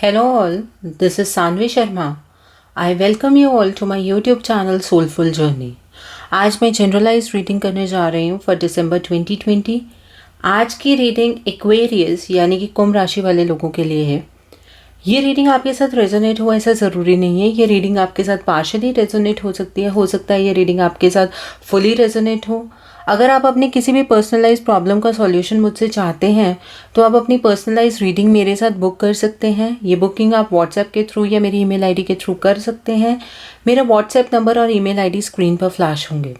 Hello all, this is Sanvi Sharma. I welcome you all to my YouTube channel Soulful Journey. आज मैं generalise reading करने जा रही हूँ फॉर दिसंबर 2020. आज की रीडिंग एक्वेरियस यानी कि कुंभ राशि वाले लोगों के लिए है. ये रीडिंग आपके साथ रेजोनेट हो ऐसा ज़रूरी नहीं है. ये रीडिंग आपके साथ पार्शली रेजोनेट हो सकती है. हो सकता है ये रीडिंग आपके साथ फुली रेजोनेट हो. अगर आप अपनी किसी भी पर्सनलाइज प्रॉब्लम का सॉल्यूशन मुझसे चाहते हैं तो आप अपनी पर्सनलाइज रीडिंग मेरे साथ बुक कर सकते हैं. ये बुकिंग आप व्हाट्सएप के थ्रू या मेरी ईमेल आईडी के थ्रू कर सकते हैं. मेरा व्हाट्सएप नंबर और ईमेल आईडी स्क्रीन पर फ्लैश होंगे.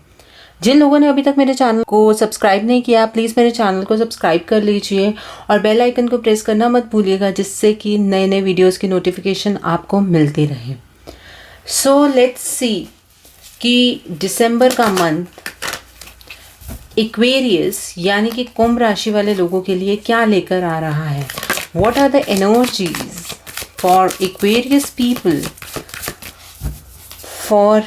जिन लोगों ने अभी तक मेरे चैनल को सब्सक्राइब नहीं किया प्लीज़ मेरे चैनल को सब्सक्राइब कर लीजिए और बेल आइकन को प्रेस करना मत भूलिएगा, जिससे कि नए नए वीडियोज़ की नोटिफिकेशन आपको मिलती रहे. सो लेट्स सी कि दिसंबर का मंथ एक्वेरियस यानी कि कुंभ राशि वाले लोगों के लिए क्या लेकर आ रहा है. What are the energies for Aquarius people for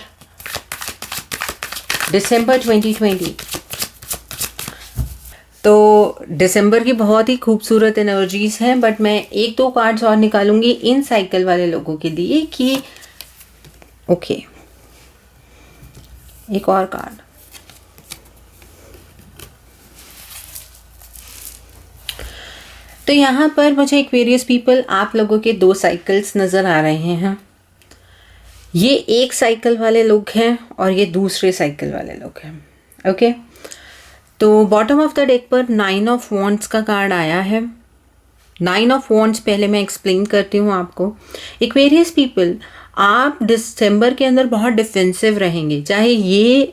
December 2020. तो दिसंबर की बहुत ही खूबसूरत एनर्जीज हैं, बट मैं एक दो कार्ड्स और निकालूंगी इन साइकिल वाले लोगों के लिए कि ओके. एक और कार्ड. तो यहाँ पर मुझे एक्वेरियस पीपल आप लोगों के दो साइकिल्स नज़र आ रहे हैं. ये एक साइकिल वाले लोग हैं और ये दूसरे साइकिल वाले लोग हैं. ओके. तो बॉटम ऑफ द डेक पर 9 ऑफ वॉन्ड्स का कार्ड आया है. 9 ऑफ वॉन्ड्स पहले मैं एक्सप्लेन करती हूँ आपको. एक्वेरियस पीपल आप दिसंबर के अंदर बहुत डिफेंसिव रहेंगे. चाहे ये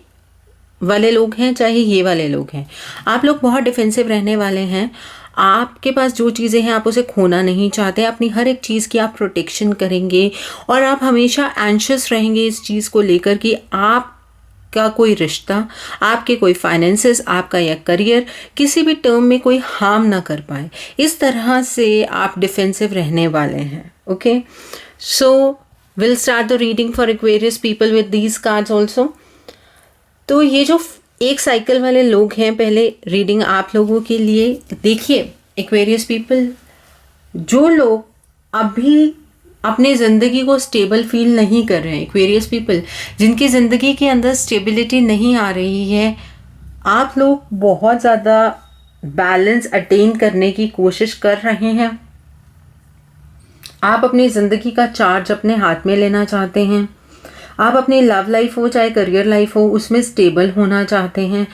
वाले लोग हैं चाहे ये वाले लोग हैं, आप लोग बहुत डिफेंसिव रहने वाले हैं. आपके पास जो चीज़ें हैं आप उसे खोना नहीं चाहते. अपनी हर एक चीज़ की आप प्रोटेक्शन करेंगे और आप हमेशा एंशियस रहेंगे इस चीज़ को लेकर कि आपका कोई रिश्ता, आपके कोई फाइनेंसेस, आपका या करियर किसी भी टर्म में कोई हार्म ना कर पाए. इस तरह से आप डिफेंसिव रहने वाले हैं. Okay. So will start the reading for Aquarius people with these cards also. तो ये जो एक साइकिल वाले लोग हैं, पहले रीडिंग आप लोगों के लिए. देखिए एक्वेरियस पीपल, जो लोग अभी अपने ज़िंदगी को स्टेबल फील नहीं कर रहे हैं, एक्वेरियस पीपल जिनकी ज़िंदगी के अंदर स्टेबिलिटी नहीं आ रही है, आप लोग बहुत ज़्यादा बैलेंस अटेन करने की कोशिश कर रहे हैं. आप अपनी ज़िंदगी का चार्ज अपने हाथ में लेना चाहते हैं. आप अपनी लव लाइफ हो चाहे करियर लाइफ हो उसमें स्टेबल होना चाहते हैं,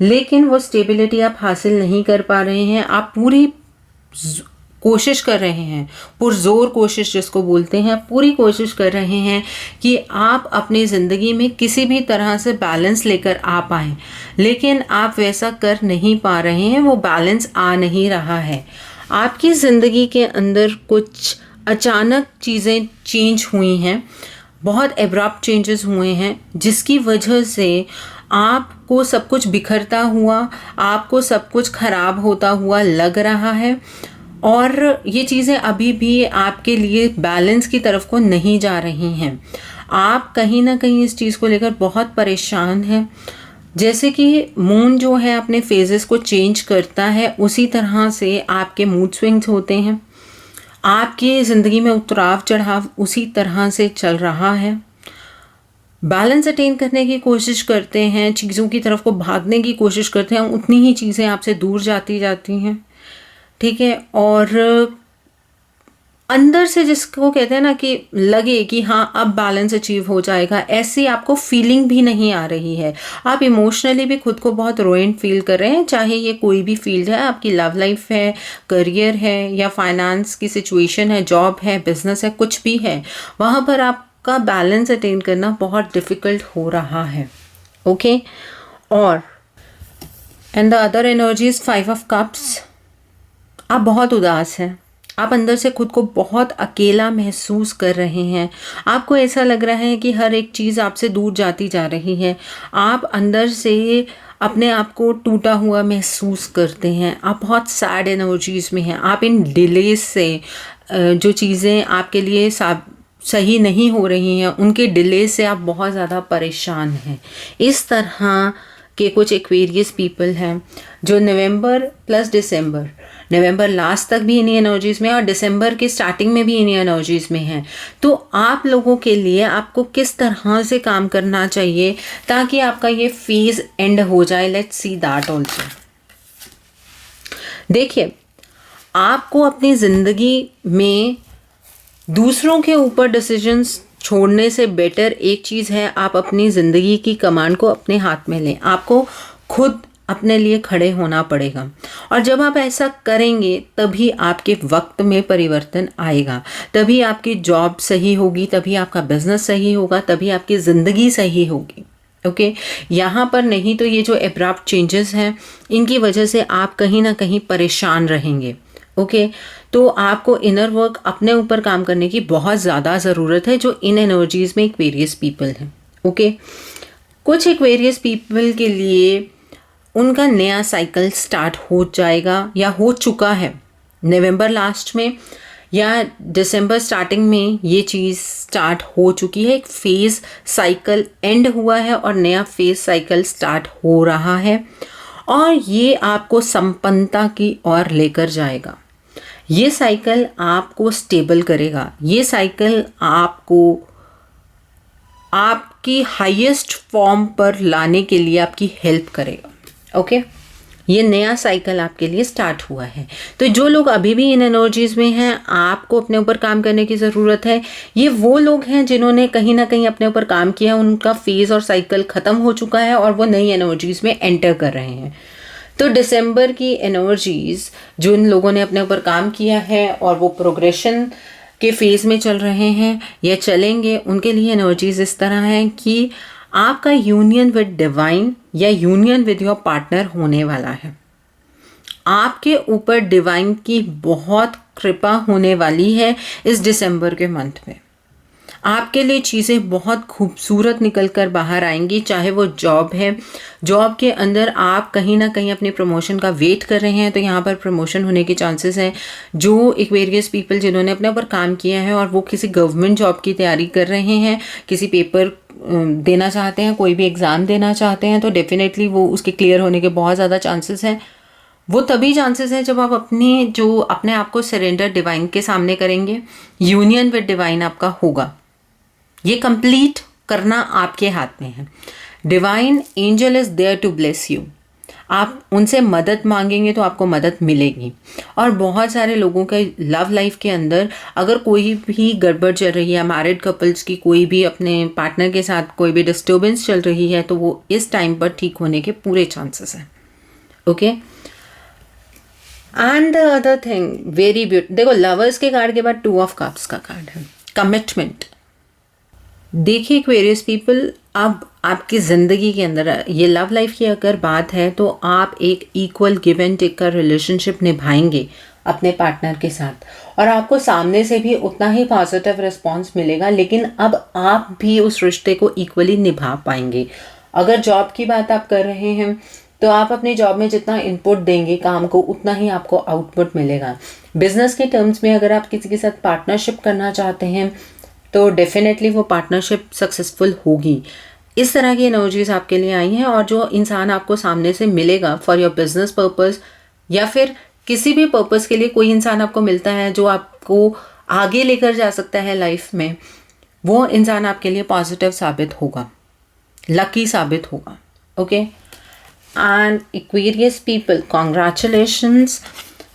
लेकिन वो स्टेबिलिटी आप हासिल नहीं कर पा रहे हैं. आप पूरी कोशिश कर रहे हैं, पुरजोर कोशिश जिसको बोलते हैं, पूरी कोशिश कर रहे हैं कि आप अपनी ज़िंदगी में किसी भी तरह से बैलेंस लेकर आ पाएँ, लेकिन आप वैसा कर नहीं पा रहे हैं. वो बैलेंस आ नहीं रहा है. आपकी ज़िंदगी के अंदर कुछ अचानक चीज़ें चेंज हुई हैं, बहुत एब्रप्ट चेंजेस हुए हैं, जिसकी वजह से आपको सब कुछ बिखरता हुआ, आपको सब कुछ ख़राब होता हुआ लग रहा है. और ये चीज़ें अभी भी आपके लिए बैलेंस की तरफ को नहीं जा रही हैं. आप कहीं ना कहीं इस चीज़ को लेकर बहुत परेशान हैं. जैसे कि मून जो है अपने फेजेस को चेंज करता है, उसी तरह से आपके मूड स्विंग्स होते हैं. आपकी ज़िंदगी में उतराव चढ़ाव उसी तरह से चल रहा है. बैलेंस अटेन करने की कोशिश करते हैं, चीज़ों की तरफ को भागने की कोशिश करते हैं, उतनी ही चीज़ें आपसे दूर जाती हैं. ठीक है. और अंदर से जिसको कहते हैं ना कि लगे कि हाँ अब बैलेंस अचीव हो जाएगा, ऐसी आपको फीलिंग भी नहीं आ रही है. आप इमोशनली भी खुद को बहुत रोएंड फील कर रहे हैं, चाहे ये कोई भी फील्ड है, आपकी लव लाइफ है, करियर है या फाइनेंस की सिचुएशन है, जॉब है, बिजनेस है, कुछ भी है, वहाँ पर आपका बैलेंस अटेन करना बहुत डिफ़िकल्ट हो रहा है. ओके. और and the other energies 5 of cups. आप बहुत उदास हैं. आप अंदर से खुद को बहुत अकेला महसूस कर रहे हैं. आपको ऐसा लग रहा है कि हर एक चीज़ आपसे दूर जाती जा रही है. आप अंदर से अपने आप को टूटा हुआ महसूस करते हैं. आप बहुत सैड एनर्जीज़ में हैं. आप इन डिलेज से जो चीज़ें आपके लिए सही नहीं हो रही हैं, उनके डिले से आप बहुत ज़्यादा परेशान हैं. इस तरह के कुछ एक्वेरियस पीपल हैं जो नवंबर प्लस दिसंबर नवंबर लास्ट तक भी इन्हीं एनर्जीज़ में और दिसंबर के स्टार्टिंग में भी इन्हीं एनर्जीज़ में हैं। तो आप लोगों के लिए आपको किस तरह से काम करना चाहिए ताकि आपका ये फेज़ एंड हो जाए, लेट्स सी दैट ऑल्सो। देखिए, आपको अपनी ज़िंदगी में दूसरों के ऊपर डिसीजंस छोड़ने से बेटर एक चीज़ है, आप अपनी ज़िंदगी की कमांड को अपने हाथ में लें। आपको खुद अपने लिए खड़े होना पड़ेगा और जब आप ऐसा करेंगे तभी आपके वक्त में परिवर्तन आएगा, तभी आपकी जॉब सही होगी, तभी आपका बिजनेस सही होगा, तभी आपकी ज़िंदगी सही होगी। ओके यहाँ पर नहीं तो ये जो एब्रप्ट चेंजेस हैं इनकी वजह से आप कहीं ना कहीं परेशान रहेंगे। ओके तो आपको इनर वर्क अपने ऊपर काम करने की बहुत ज़्यादा ज़रूरत है जो इन एनर्जीज़ में एक्वेरियस पीपल हैं। ओके कुछ एक्वेरियस पीपल के लिए उनका नया साइकिल स्टार्ट हो जाएगा या हो चुका है नवंबर लास्ट में या दिसंबर स्टार्टिंग में, ये चीज़ स्टार्ट हो चुकी है। एक फेज़ साइकिल एंड हुआ है और नया फेज़ साइकिल स्टार्ट हो रहा है और ये आपको संपन्नता की ओर लेकर जाएगा। ये साइकिल आपको स्टेबल करेगा, ये साइकिल आपको आपकी हाईएस्ट फॉर्म पर लाने के लिए आपकी हेल्प करेगा। ओके ये नया साइकिल आपके लिए स्टार्ट हुआ है। तो जो लोग अभी भी इन एनर्जीज़ में हैं आपको अपने ऊपर काम करने की ज़रूरत है। ये वो लोग हैं जिन्होंने कहीं ना कहीं अपने ऊपर काम किया, उनका फेज़ और साइकिल ख़त्म हो चुका है और वो नई एनर्जीज़ में एंटर कर रहे हैं। तो दिसंबर की एनर्जीज़ जो इन लोगों ने अपने ऊपर काम किया है और वो प्रोग्रेशन के फेज़ में चल रहे हैं या चलेंगे, उनके लिए एनर्जीज़ इस तरह हैं कि आपका यूनियन विद डिवाइन या यूनियन विद योर पार्टनर होने वाला है। आपके ऊपर डिवाइन की बहुत कृपा होने वाली है इस दिसंबर के मंथ में। आपके लिए चीज़ें बहुत खूबसूरत निकल कर बाहर आएंगी, चाहे वो जॉब है, जॉब के अंदर आप कहीं ना कहीं अपनी प्रमोशन का वेट कर रहे हैं तो यहाँ पर प्रमोशन होने के चांसेस हैं। जो एक्वेरियस पीपल जिन्होंने अपने ऊपर काम किया है और वो किसी गवर्नमेंट जॉब की तैयारी कर रहे हैं, किसी पेपर देना चाहते हैं, कोई भी एग्ज़ाम देना चाहते हैं, तो डेफिनेटली वो उसके क्लियर होने के बहुत ज़्यादा चांसेस हैं। वो तभी चांसेस हैं जब आप अपने आप को सरेंडर डिवाइन के सामने करेंगे, यूनियन विद डिवाइन आपका होगा। ये कंप्लीट करना आपके हाथ में है। Divine angel is there to bless you. आप उनसे मदद मांगेंगे तो आपको मदद मिलेगी। और बहुत सारे लोगों के लव लाइफ के अंदर अगर कोई भी गड़बड़ चल रही है, मैरिड कपल्स की कोई भी अपने पार्टनर के साथ कोई भी डिस्टर्बेंस चल रही है, तो वो इस टाइम पर ठीक होने के पूरे चांसेस हैं। Okay and the other thing very beautiful, देखो लवर्स के कार्ड के बाद 2 ऑफ कप्स का कार्ड है, कमिटमेंट। देखिए एक्वेरियस पीपल, अब आपकी ज़िंदगी के अंदर ये लव लाइफ की अगर बात है तो आप एक इक्वल गिव एंड टेक का रिलेशनशिप निभाएंगे अपने पार्टनर के साथ और आपको सामने से भी उतना ही पॉजिटिव रिस्पांस मिलेगा, लेकिन अब आप भी उस रिश्ते को इक्वली निभा पाएंगे। अगर जॉब की बात आप कर रहे हैं तो आप अपनी जॉब में जितना इनपुट देंगे काम को उतना ही आपको आउटपुट मिलेगा। बिजनेस के टर्म्स में अगर आप किसी के साथ पार्टनरशिप करना चाहते हैं तो डेफिनेटली वो पार्टनरशिप सक्सेसफुल होगी। इस तरह की एनर्जीज आपके लिए आई हैं और जो इंसान आपको सामने से मिलेगा फॉर योर बिजनेस पर्पस या फिर किसी भी पर्पस के लिए कोई इंसान आपको मिलता है जो आपको आगे लेकर जा सकता है लाइफ में, वो इंसान आपके लिए पॉजिटिव साबित होगा, लकी साबित होगा। Okay and Aquarius people, congratulations.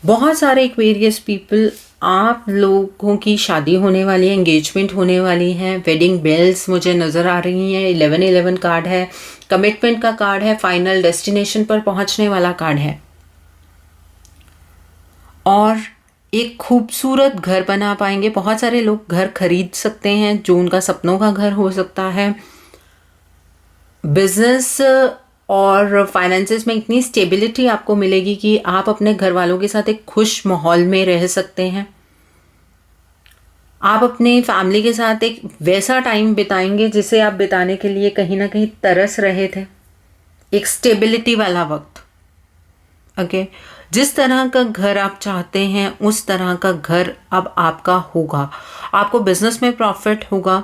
बहुत सारे एक्वेरियस पीपल, आप लोगों की शादी होने वाली है, एंगेजमेंट होने वाली है, वेडिंग बेल्स मुझे नज़र आ रही हैं। 1111 कार्ड है, कमिटमेंट का कार्ड है, फाइनल डेस्टिनेशन पर पहुंचने वाला कार्ड है और एक खूबसूरत घर बना पाएंगे। बहुत सारे लोग घर खरीद सकते हैं जो उनका सपनों का घर हो सकता है। बिजनेस और फाइनेंसेस में इतनी स्टेबिलिटी आपको मिलेगी कि आप अपने घर वालों के साथ एक खुश माहौल में रह सकते हैं। आप अपने फैमिली के साथ एक वैसा टाइम बिताएंगे जिसे आप बिताने के लिए कहीं ना कहीं तरस रहे थे, एक स्टेबिलिटी वाला वक्त। ओके जिस तरह का घर आप चाहते हैं उस तरह का घर अब आपका होगा। आपको बिजनेस में प्रॉफिट होगा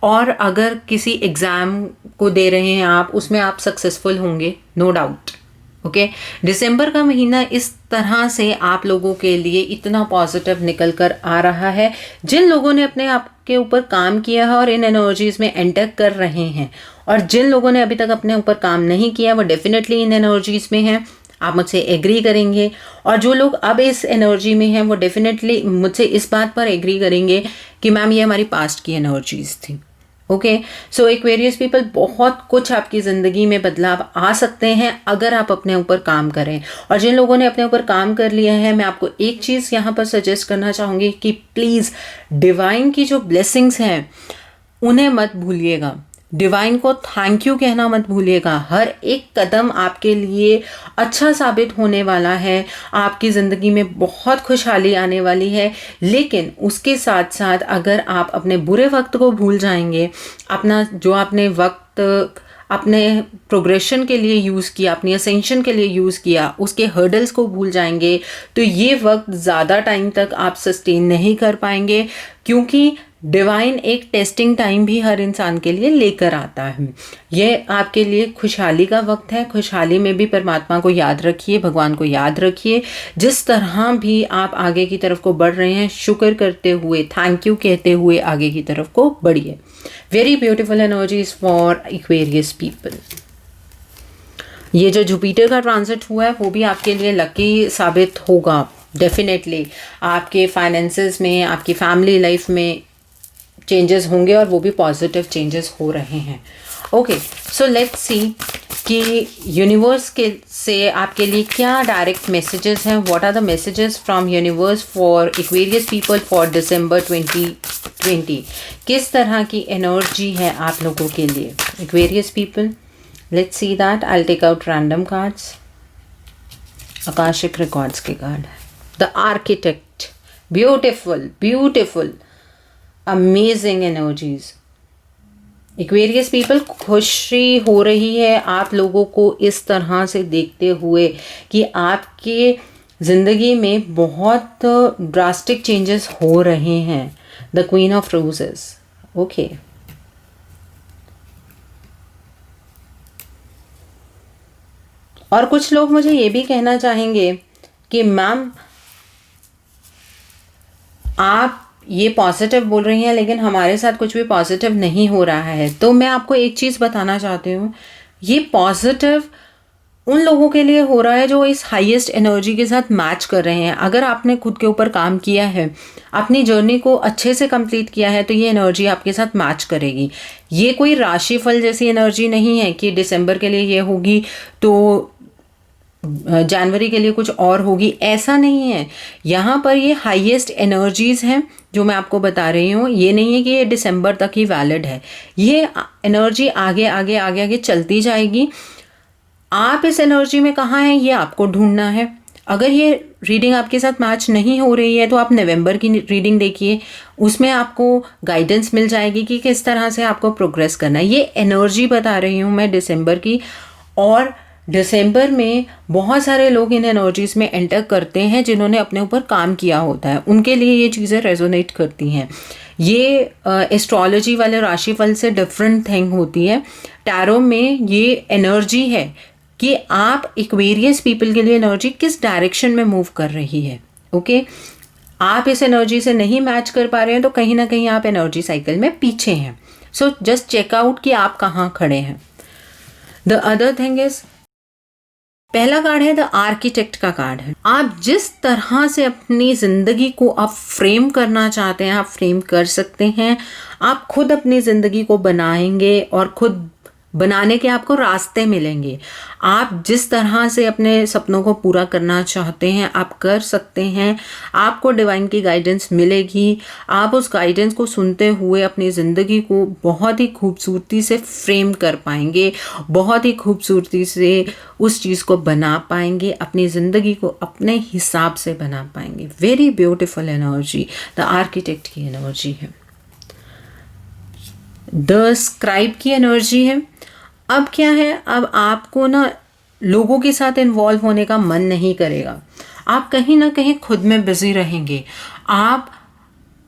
और अगर किसी एग्ज़ाम को दे रहे हैं आप, उसमें आप सक्सेसफुल होंगे, नो डाउट। ओके दिसंबर का महीना इस तरह से आप लोगों के लिए इतना पॉजिटिव निकल कर आ रहा है। जिन लोगों ने अपने आप के ऊपर काम किया है और इन एनर्जीज में एंटर कर रहे हैं, और जिन लोगों ने अभी तक अपने ऊपर काम नहीं किया वो डेफिनेटली इन एनर्जीज में हैं, आप मुझसे एग्री करेंगे। और जो लोग अब इस एनर्जी में हैं वो डेफिनेटली मुझसे इस बात पर एग्री करेंगे कि मैम ये हमारी पास्ट की एनर्जीज थी। ओके सो एक्वेरियस पीपल, बहुत कुछ आपकी ज़िंदगी में बदलाव आ सकते हैं अगर आप अपने ऊपर काम करें। और जिन लोगों ने अपने ऊपर काम कर लिया है, मैं आपको एक चीज़ यहाँ पर सजेस्ट करना चाहूँगी कि प्लीज़ डिवाइन की जो ब्लेसिंग्स हैं उन्हें मत भूलिएगा, डिवाइन को थैंक यू कहना मत भूलिएगा। हर एक कदम आपके लिए अच्छा साबित होने वाला है, आपकी ज़िंदगी में बहुत खुशहाली आने वाली है। लेकिन उसके साथ साथ अगर आप अपने बुरे वक्त को भूल जाएंगे, अपना जो आपने वक्त अपने प्रोग्रेशन के लिए यूज़ किया, अपनी असेंशन के लिए यूज़ किया, उसके हर्डल्स को भूल जाएंगे, तो ये वक्त ज़्यादा टाइम तक आप सस्टेन नहीं कर पाएंगे, क्योंकि डिवाइन एक टेस्टिंग टाइम भी हर इंसान के लिए लेकर आता है। ये आपके लिए खुशहाली का वक्त है। खुशहाली में भी परमात्मा को याद रखिए, भगवान को याद रखिए। जिस तरह भी आप आगे की तरफ को बढ़ रहे हैं, शुक्र करते हुए, थैंक यू कहते हुए आगे की तरफ को बढ़िए। Very beautiful energies for Aquarius people. ये जो जुपिटर का ट्रांजिट हुआ है वो भी आपके लिए लकी साबित होगा डेफिनेटली। आपके फाइनेंसेस में, आपकी फैमिली लाइफ में चेंजेस होंगे और वो भी पॉजिटिव चेंजेस हो रहे हैं। ओके सो लेट्स सी कि यूनिवर्स के से आपके लिए क्या डायरेक्ट मैसेजेस हैं। What are the messages from universe for Aquarius people for December 2020। किस तरह की एनर्जी है आप लोगों के लिए Aquarius people. Let's see that. I will take out random cards, Akashic records के card. The architect, beautiful beautiful amazing energies. Aquarius people, खुशी हो रही है आप लोगों को इस तरह से देखते हुए कि आपके ज़िंदगी में बहुत ड्रास्टिक चेंजेस हो रहे हैं। The queen of roses. Okay और कुछ लोग मुझे ये भी कहना चाहेंगे कि मैम आप ये पॉजिटिव बोल रही हैं लेकिन हमारे साथ कुछ भी पॉजिटिव नहीं हो रहा है। तो मैं आपको एक चीज़ बताना चाहती हूँ, ये पॉजिटिव उन लोगों के लिए हो रहा है जो इस हाईएस्ट एनर्जी के साथ मैच कर रहे हैं। अगर आपने खुद के ऊपर काम किया है, अपनी जर्नी को अच्छे से कंप्लीट किया है, तो ये एनर्जी आपके साथ मैच करेगी। ये कोई राशिफल जैसी एनर्जी नहीं है कि दिसंबर के लिए ये होगी तो जनवरी के लिए कुछ और होगी, ऐसा नहीं है। यहाँ पर ये हाईएस्ट एनर्जीज़ हैं जो मैं आपको बता रही हूँ। ये नहीं है कि ये दिसंबर तक ही वैलिड है, ये एनर्जी आगे आगे आगे आगे चलती जाएगी। आप इस एनर्जी में कहाँ हैं ये आपको ढूंढना है। अगर ये रीडिंग आपके साथ मैच नहीं हो रही है तो आप नवंबर की रीडिंग देखिए, उसमें आपको गाइडेंस मिल जाएगी कि किस तरह से आपको प्रोग्रेस करना है। ये एनर्जी बता रही हूँ मैं दिसंबर की। और दिसंबर में बहुत सारे लोग इन एनर्जीज में एंटर करते हैं जिन्होंने अपने ऊपर काम किया होता है, उनके लिए ये चीज़ें रेजोनेट करती हैं। ये एस्ट्रोलॉजी वाले राशिफल से डिफरेंट थिंग होती है। टैरो में ये एनर्जी है कि आप एक्वेरियस पीपल के लिए एनर्जी किस डायरेक्शन में मूव कर रही है। ओके आप इस एनर्जी से नहीं मैच कर पा रहे हैं तो कहीं ना कहीं आप एनर्जी साइकिल में पीछे हैं। सो जस्ट चेकआउट कि आप कहाँ खड़े हैं। द अदर थिंग इज, पहला कार्ड है द आर्किटेक्ट का कार्ड है। आप जिस तरह से अपनी ज़िंदगी को आप फ्रेम करना चाहते हैं आप फ्रेम कर सकते हैं। आप खुद अपनी ज़िंदगी को बनाएंगे और खुद बनाने के आपको रास्ते मिलेंगे। आप जिस तरह से अपने सपनों को पूरा करना चाहते हैं आप कर सकते हैं। आपको डिवाइन की गाइडेंस मिलेगी। आप उस गाइडेंस को सुनते हुए अपनी ज़िंदगी को बहुत ही खूबसूरती से फ्रेम कर पाएंगे, बहुत ही खूबसूरती से उस चीज़ को बना पाएंगे, अपनी ज़िंदगी को अपने हिसाब से बना पाएंगे। Very beautiful energy the architect की एनर्जी है। द स्क्राइब की एनर्जी है। अब क्या है, अब आपको ना लोगों के साथ इन्वॉल्व होने का मन नहीं करेगा। आप कहीं ना कहीं खुद में बिजी रहेंगे। आप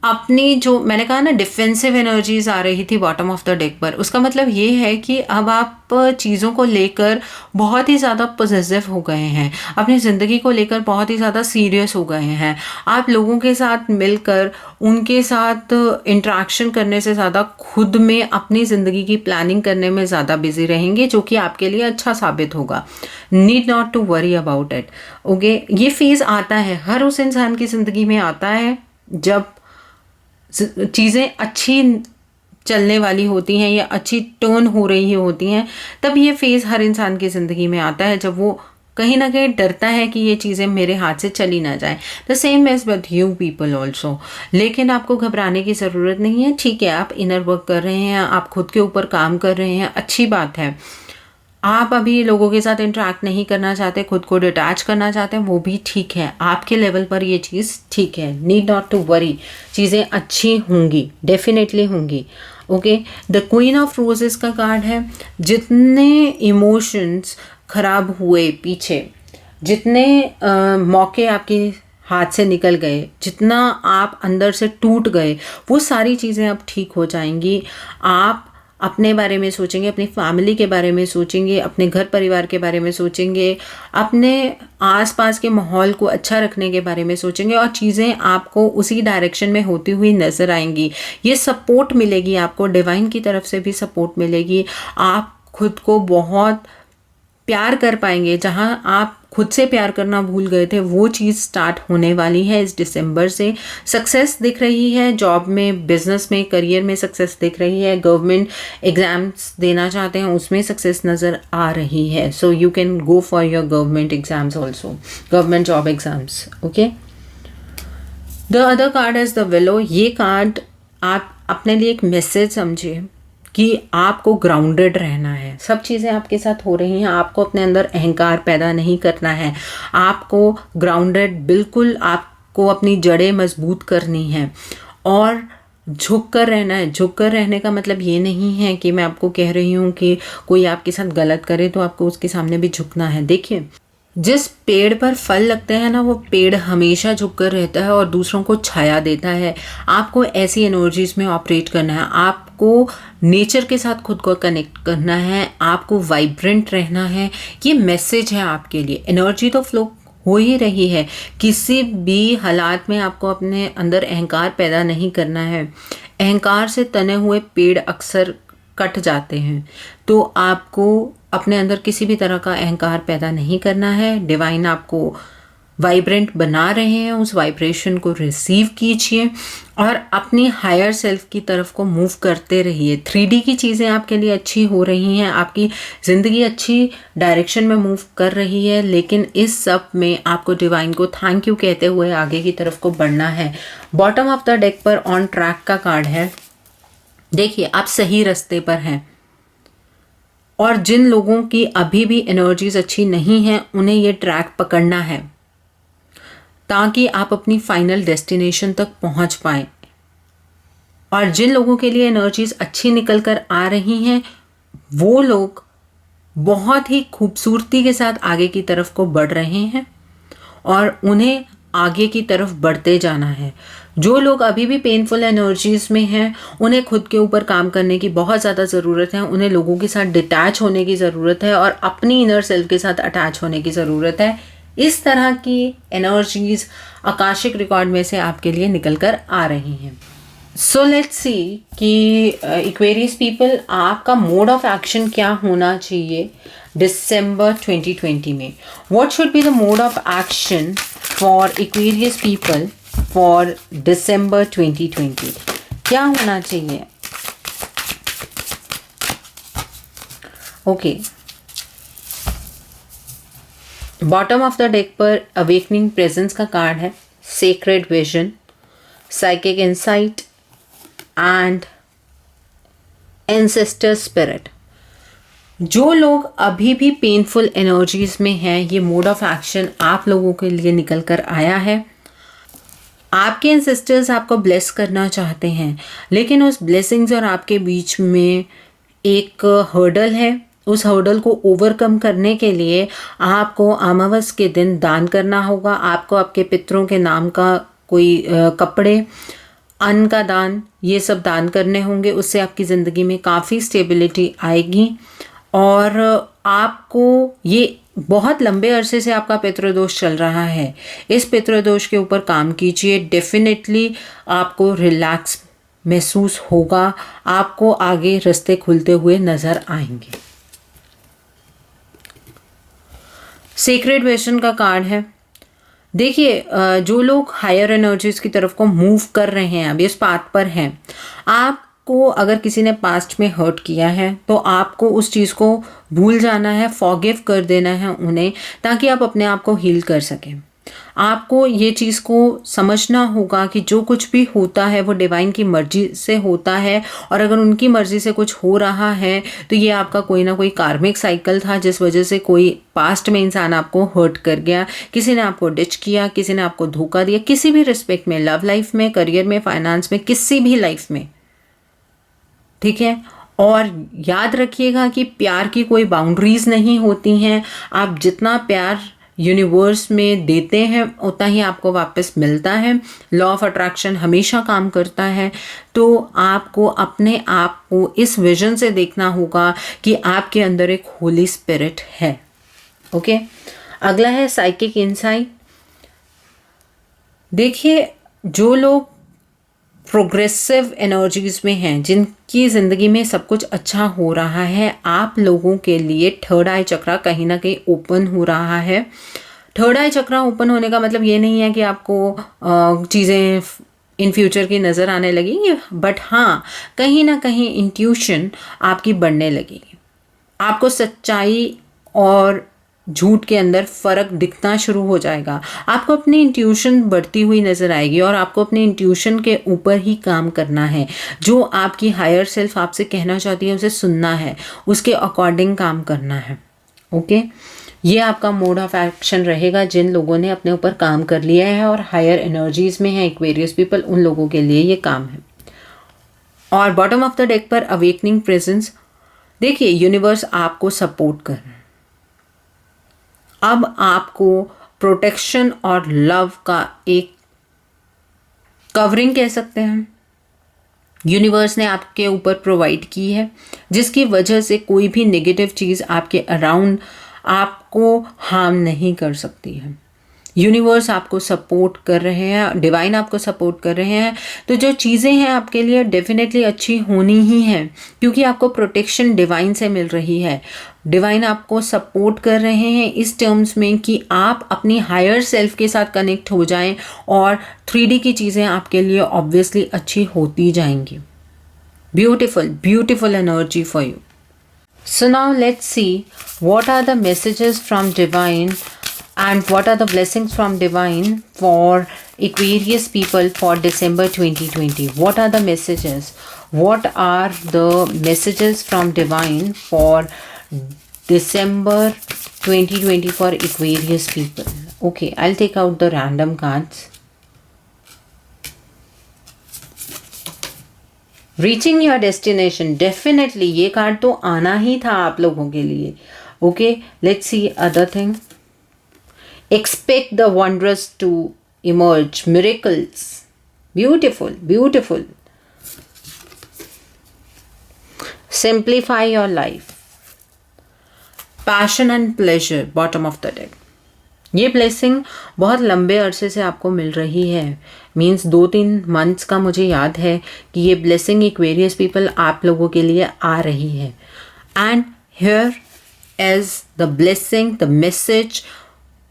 अपनी जो मैंने कहा ना डिफेंसिव एनर्जीज आ रही थी बॉटम ऑफ द डेक पर, उसका मतलब ये है कि अब आप चीज़ों को लेकर बहुत ही ज़्यादा पॉजिटिव हो गए हैं, अपनी ज़िंदगी को लेकर बहुत ही ज़्यादा सीरियस हो गए हैं। आप लोगों के साथ मिलकर उनके साथ इंटरेक्शन करने से ज़्यादा खुद में अपनी ज़िंदगी की प्लानिंग करने में ज़्यादा बिजी रहेंगे, जो कि आपके लिए अच्छा साबित होगा। Need not to worry about it. Okay, ये फेज़ आता है, हर उस इंसान की ज़िंदगी में आता है जब चीज़ें अच्छी चलने वाली होती हैं या अच्छी टर्न हो रही होती हैं, तब ये फेज़ हर इंसान की ज़िंदगी में आता है, जब वो कहीं ना कहीं डरता है कि ये चीज़ें मेरे हाथ से चली ना जाए। The same is with you people also. लेकिन आपको घबराने की ज़रूरत नहीं है। ठीक है, आप इनर वर्क कर रहे हैं, आप खुद के ऊपर काम कर रहे हैं, अच्छी बात है। आप अभी लोगों के साथ इंटरेक्ट नहीं करना चाहते, खुद को डिटैच करना चाहते हैं, वो भी ठीक है। आपके लेवल पर ये चीज़ ठीक है। नीड नॉट टू वरी, चीज़ें अच्छी होंगी, डेफिनेटली होंगी। Okay, the queen of roses का कार्ड है। जितने इमोशंस खराब हुए पीछे, जितने मौके आपके हाथ से निकल गए, जितना आप अंदर से टूट गए, वो सारी चीज़ें अब ठीक हो जाएंगी। आप अपने बारे में सोचेंगे, अपनी फैमिली के बारे में सोचेंगे, अपने घर परिवार के बारे में सोचेंगे, अपने आसपास के माहौल को अच्छा रखने के बारे में सोचेंगे, और चीज़ें आपको उसी डायरेक्शन में होती हुई नज़र आएंगी। ये सपोर्ट मिलेगी आपको, डिवाइन की तरफ से भी सपोर्ट मिलेगी। आप खुद को बहुत प्यार कर पाएंगे, जहां आप खुद से प्यार करना भूल गए थे, वो चीज़ स्टार्ट होने वाली है इस दिसंबर से। सक्सेस दिख रही है जॉब में, बिजनेस में, करियर में सक्सेस दिख रही है। गवर्नमेंट एग्जाम्स देना चाहते हैं, उसमें सक्सेस नज़र आ रही है। So you can go for your government exams also, government job exams. Okay, the other card is the willow. ये कार्ड आप अपने लिए एक मैसेज समझिए कि आपको ग्राउंडेड रहना है। सब चीज़ें आपके साथ हो रही हैं, आपको अपने अंदर अहंकार पैदा नहीं करना है। आपको ग्राउंडेड, बिल्कुल आपको अपनी जड़ें मजबूत करनी है और झुक कर रहना है। झुक कर रहने का मतलब ये नहीं है कि मैं आपको कह रही हूँ कि कोई आपके साथ गलत करे तो आपको उसके सामने भी झुकना है। देखिए, जिस पेड़ पर फल लगते हैं ना, वो पेड़ हमेशा झुककर रहता है और दूसरों को छाया देता है। आपको ऐसी एनर्जीज में ऑपरेट करना है, आपको नेचर के साथ खुद को कनेक्ट करना है, आपको वाइब्रेंट रहना है। ये मैसेज है आपके लिए। एनर्जी तो फ्लो हो ही रही है, किसी भी हालात में आपको अपने अंदर अहंकार पैदा नहीं करना है। अहंकार से तने हुए पेड़ अक्सर कट जाते हैं, तो आपको अपने अंदर किसी भी तरह का अहंकार पैदा नहीं करना है। डिवाइन आपको वाइब्रेंट बना रहे हैं, उस वाइब्रेशन को रिसीव कीजिए और अपनी हायर सेल्फ की तरफ को मूव करते रहिए। 3D की चीज़ें आपके लिए अच्छी हो रही हैं, आपकी ज़िंदगी अच्छी डायरेक्शन में मूव कर रही है, लेकिन इस सब में आपको डिवाइन को थैंक यू कहते हुए आगे की तरफ को बढ़ना है। बॉटम ऑफ द डेक पर ऑन ट्रैक का कार्ड है। देखिए, आप सही रास्ते पर हैं और जिन लोगों की अभी भी एनर्जीज अच्छी नहीं हैं, उन्हें ये ट्रैक पकड़ना है ताकि आप अपनी फाइनल डेस्टिनेशन तक पहुंच पाएं। और जिन लोगों के लिए एनर्जीज अच्छी निकल कर आ रही हैं, वो लोग बहुत ही खूबसूरती के साथ आगे की तरफ को बढ़ रहे हैं और उन्हें आगे की तरफ बढ़ते जाना है। जो लोग अभी भी पेनफुल एनर्जीज में हैं, उन्हें खुद के ऊपर काम करने की बहुत ज़्यादा ज़रूरत है। उन्हें लोगों के साथ डिटैच होने की ज़रूरत है और अपनी इनर सेल्फ के साथ अटैच होने की ज़रूरत है। इस तरह की एनर्जीज आकाशिक रिकॉर्ड में से आपके लिए निकल कर आ रही हैं। सो लेट्स सी कि एक्वेरियस पीपल, आपका मोड ऑफ एक्शन क्या होना चाहिए दिसंबर 2020 में। What should be the mode of action for Aquarius people for December 2020? क्या होना चाहिए? Okay, bottom of the deck पर अवेकनिंग प्रेजेंस का कार्ड है, sacred vision, psychic insight and ancestor spirit. जो लोग अभी भी पेनफुल एनर्जीज में हैं, ये मोड ऑफ एक्शन आप लोगों के लिए निकल कर आया है। आपके एंसेस्टर्स आपको ब्लेस करना चाहते हैं, लेकिन उस ब्लेसिंग्स और आपके बीच में एक हर्डल है। उस हर्डल को ओवरकम करने के लिए आपको अमावस के दिन दान करना होगा। आपको आपके पितरों के नाम का कोई कपड़े अन्न का दान, ये सब दान करने होंगे। उससे आपकी ज़िंदगी में काफ़ी स्टेबिलिटी आएगी। और आपको ये बहुत लंबे अरसे से आपका पितृदोष चल रहा है, इस पितृदोष के ऊपर काम कीजिए। डेफिनेटली आपको रिलैक्स महसूस होगा, आपको आगे रास्ते खुलते हुए नज़र आएंगे। सीक्रेट वेशन का कार्ड है। देखिए, जो लोग हायर एनर्जीज की तरफ को मूव कर रहे हैं, अभी इस पाथ पर हैं, आपको अगर किसी ने पास्ट में हर्ट किया है तो आपको उस चीज़ को भूल जाना है, फॉरगिव कर देना है उन्हें, ताकि आप अपने आप को हील कर सकें। आपको ये चीज़ को समझना होगा कि जो कुछ भी होता है वो डिवाइन की मर्जी से होता है, और अगर उनकी मर्जी से कुछ हो रहा है तो ये आपका कोई ना कोई कार्मिक साइकिल था, जिस वजह से कोई पास्ट में इंसान आपको हर्ट कर गया, किसी ने आपको डिच किया, किसी ने आपको धोखा दिया, किसी भी रिस्पेक्ट में, लव लाइफ में, करियर में, फाइनेंस में, किसी भी लाइफ में, ठीक है। और याद रखिएगा कि प्यार की कोई बाउंड्रीज नहीं होती हैं। आप जितना प्यार यूनिवर्स में देते हैं उतना ही आपको वापस मिलता है। लॉ ऑफ अट्रैक्शन हमेशा काम करता है। तो आपको अपने आप को इस विजन से देखना होगा कि आपके अंदर एक होली स्पिरिट है। ओके, अगला है साइकिक इनसाइट। देखिए, जो लोग प्रोग्रेसिव एनर्जीज में हैं, जिनकी ज़िंदगी में सब कुछ अच्छा हो रहा है, आप लोगों के लिए थर्ड आई चक्रा कहीं ना कहीं ओपन हो रहा है। थर्ड आई चक्रा ओपन होने का मतलब ये नहीं है कि आपको चीज़ें इन फ्यूचर की नज़र आने लगेंगी, बट हाँ, कहीं ना कहीं इंट्यूशन आपकी बढ़ने लगेगी। आपको सच्चाई और झूठ के अंदर फ़र्क दिखना शुरू हो जाएगा। आपको अपनी इंट्यूशन बढ़ती हुई नज़र आएगी और आपको अपनी इंट्यूशन के ऊपर ही काम करना है। जो आपकी हायर सेल्फ आपसे कहना चाहती है उसे सुनना है, उसके अकॉर्डिंग काम करना है। ओके, ये आपका मोड ऑफ एक्शन रहेगा जिन लोगों ने अपने ऊपर काम कर लिया है और हायर एनर्जीज में है एक्वेरियस पीपल, उन लोगों के लिए ये काम है। और बॉटम ऑफ द डेक पर अवेकनिंग प्रेजेंस। देखिए, यूनिवर्स आपको सपोर्ट कर रहा है। अब आपको प्रोटेक्शन और लव का एक कवरिंग कह सकते हैं, यूनिवर्स ने आपके ऊपर प्रोवाइड की है, जिसकी वजह से कोई भी नेगेटिव चीज़ आपके अराउंड आपको हार्म नहीं कर सकती है। यूनिवर्स आपको सपोर्ट कर रहे हैं, डिवाइन आपको सपोर्ट कर रहे हैं। तो जो चीज़ें हैं आपके लिए डेफिनेटली अच्छी होनी ही हैं, क्योंकि आपको प्रोटेक्शन डिवाइन से मिल रही है। डिवाइन आपको सपोर्ट कर रहे हैं इस टर्म्स में कि आप अपनी हायर सेल्फ के साथ कनेक्ट हो जाएं और 3D की चीज़ें आपके लिए ऑब्वियसली अच्छी होती जाएंगी। Beautiful beautiful energy for you. So now let's see what are the messages from divine and what are the blessings from divine for Aquarius people for December 2020. What are the messages? What are the messages from divine for December 2020 for Aquarius people? Okay, I'll take out the random cards. Reaching your destination. Definitely ये card तो आना ही था आप लोगों के लिए. Okay, let's see other thing. Expect the wondrous to emerge. Miracles. Beautiful, beautiful. Simplify your life. Passion and pleasure. Bottom of the deck. ये blessing बहुत लंबे अरसे से आपको मिल रही है, मीन्स 2-3 मंथ्स का मुझे याद है कि ये ब्लेसिंग एक्वेरियस पीपल आप लोगों के लिए आ रही है। And here is the blessing, the message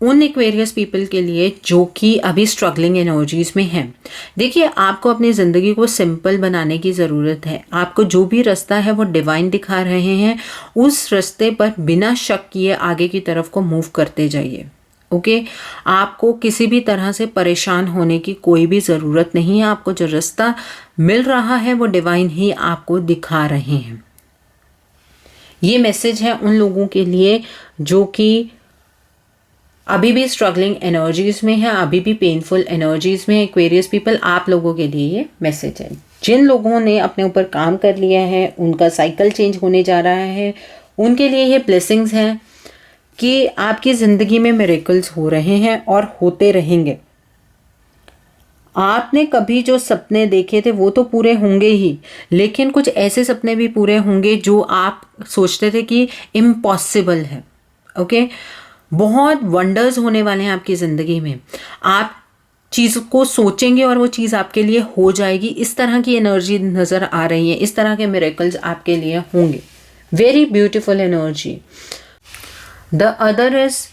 उन एक्वेरियस पीपल के लिए जो कि अभी स्ट्रगलिंग एनर्जीज में हैं। देखिए, आपको अपनी ज़िंदगी को सिंपल बनाने की ज़रूरत है। आपको जो भी रास्ता है वो डिवाइन दिखा रहे हैं, उस रास्ते पर बिना शक किए आगे की तरफ को मूव करते जाइए। ओके, आपको किसी भी तरह से परेशान होने की कोई भी ज़रूरत नहीं है। आपको जो रास्ता मिल रहा है वो डिवाइन ही आपको दिखा रहे हैं। ये मैसेज है उन लोगों के लिए जो कि अभी भी स्ट्रगलिंग एनर्जीज में है, अभी भी पेनफुल एनर्जीज में है। एक्वेरियस पीपल, आप लोगों के लिए ये मैसेज है। जिन लोगों ने अपने ऊपर काम कर लिया है, उनका साइकिल चेंज होने जा रहा है, उनके लिए ये ब्लेसिंग्स हैं कि आपकी ज़िंदगी में मिरेकल्स हो रहे हैं और होते रहेंगे। आपने कभी जो सपने देखे थे वो तो पूरे होंगे ही, लेकिन कुछ ऐसे सपने भी पूरे होंगे जो आप सोचते थे कि इम्पॉसिबल है। ओके, बहुत वंडर्स होने वाले हैं आपकी ज़िंदगी में। आप चीज़ को सोचेंगे और वो चीज़ आपके लिए हो जाएगी। इस तरह की एनर्जी नज़र आ रही है, इस तरह के मिरेकल्स आपके लिए होंगे। Very beautiful energy. The other is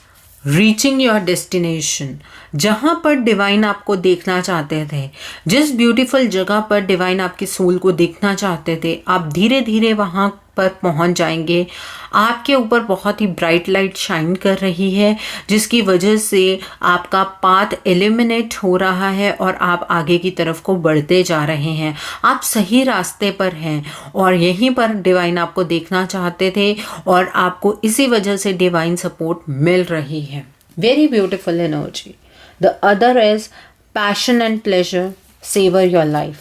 reaching your destination. जहाँ पर डिवाइन आपको देखना चाहते थे, जिस ब्यूटीफुल जगह पर डिवाइन आपकी सोल को देखना चाहते थे, आप धीरे धीरे वहाँ पर पहुँच जाएंगे। आपके ऊपर बहुत ही ब्राइट लाइट शाइन कर रही है, जिसकी वजह से आपका पाथ एलिमिनेट हो रहा है और आप आगे की तरफ को बढ़ते जा रहे हैं। आप सही रास्ते पर हैं और यहीं पर डिवाइन आपको देखना चाहते थे और आपको इसी वजह से डिवाइन सपोर्ट मिल रही है। Very beautiful energy. The other is passion and pleasure, savour your life.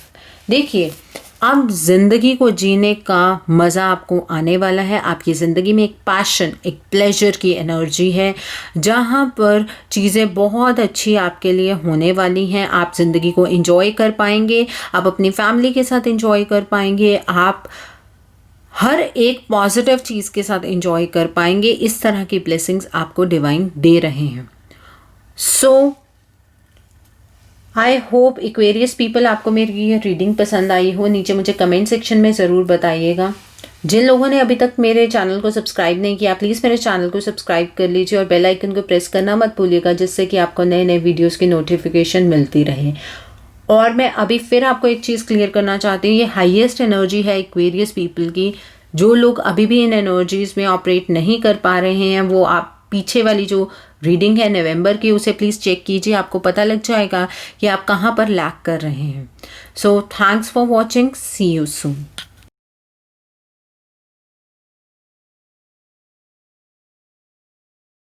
देखिए, अब ज़िंदगी को जीने का मज़ा आपको आने वाला है। आपकी ज़िंदगी में एक पैशन, एक प्लेजर की एनर्जी है, जहाँ पर चीज़ें बहुत अच्छी आपके लिए होने वाली हैं। आप ज़िंदगी को एंजॉय कर पाएंगे, आप अपनी फैमिली के साथ एंजॉय कर पाएंगे, आप हर एक पॉजिटिव चीज़ के साथ एंजॉय कर पाएंगे। इस तरह की ब्लेसिंग्स आपको डिवाइन दे रहे हैं। सो आई होप एक्वेरियस पीपल आपको मेरी ये रीडिंग पसंद आई हो। नीचे मुझे कमेंट सेक्शन में ज़रूर बताइएगा। जिन लोगों ने अभी तक मेरे चैनल को सब्सक्राइब नहीं किया, प्लीज़ मेरे चैनल को सब्सक्राइब कर लीजिए और बेल आइकन को प्रेस करना मत भूलिएगा, जिससे कि आपको नए नए वीडियोस की नोटिफिकेशन मिलती रहे। और मैं अभी फिर आपको एक चीज़ क्लियर करना चाहती हूँ, ये हाईएस्ट एनर्जी है एक्वेरियस पीपल की। जो लोग अभी भी इन एनर्जीज़ में ऑपरेट नहीं कर पा रहे हैं, वो आप पीछे वाली जो रीडिंग है नवंबर की, उसे प्लीज़ चेक कीजिए। आपको पता लग जाएगा कि आप कहाँ पर लैक कर रहे हैं। So thanks for watching, see you soon.